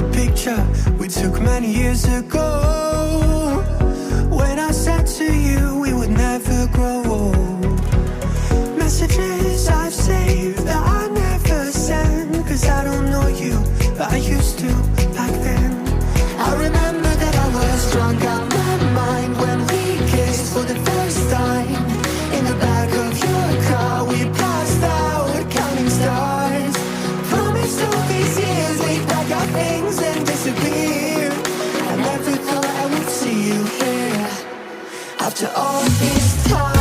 a picture we took many years ago, when I said to you we would never grow old. Messages I've saved that I never send, cause I don't know you, but I used to back then. I remember that I was drunk out my mind when we kissed for the first time. In the back of your car we passed out counting stars. Promised all these years we'd pack our things and disappear. I never thought I would see you here after all this time.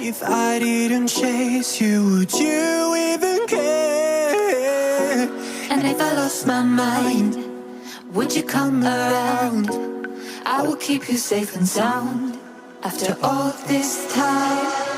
If I didn't chase you, would you even care? And if I lost my mind, would you come around? I will keep you safe and sound after all this time.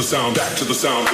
the sound, back to the sound.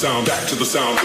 Sound, back to the sound.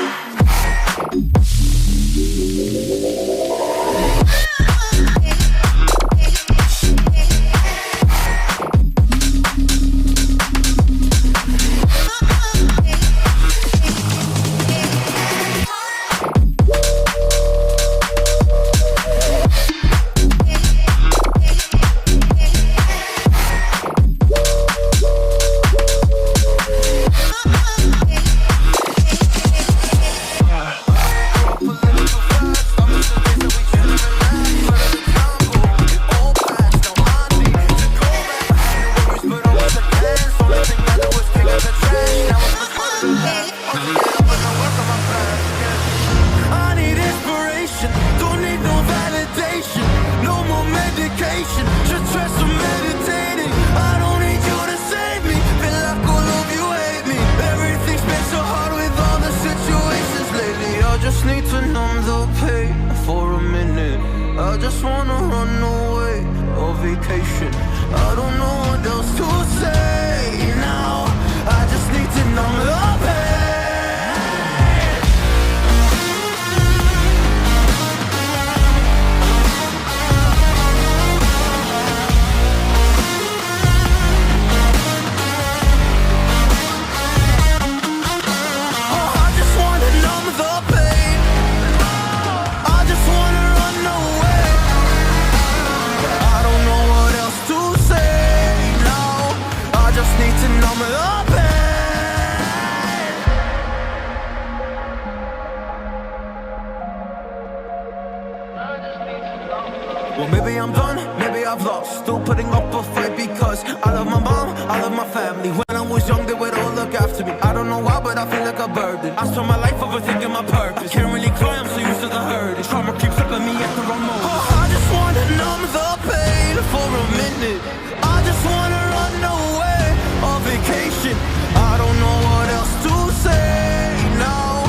Well, maybe I'm done, maybe I've lost. Still putting up a fight because I love my mom, I love my family. When I was young, they would all look after me. I don't know why, but I feel like a burden. I spend my life overthinking my purpose. Can't really cry, I'm so used to the hurt. Trauma keeps up on me at the wrong moment. Oh, I just wanna numb the pain for a minute. I just wanna run away on vacation. I don't know what else to say now.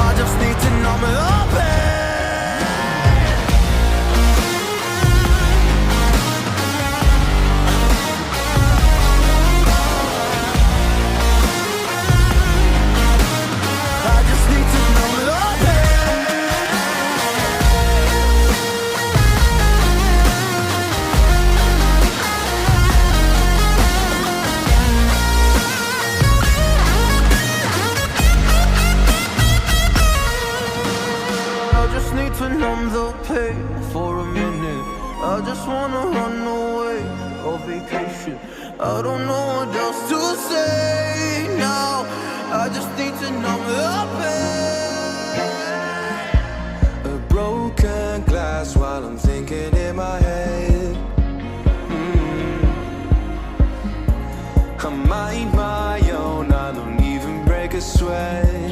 I just need to numb the pain. For a minute, I just wanna run away on vacation. I don't know what else to say now. I just need to numb the pain. A broken glass while I'm thinking in my head. I mind my own, I don't even break a sweat.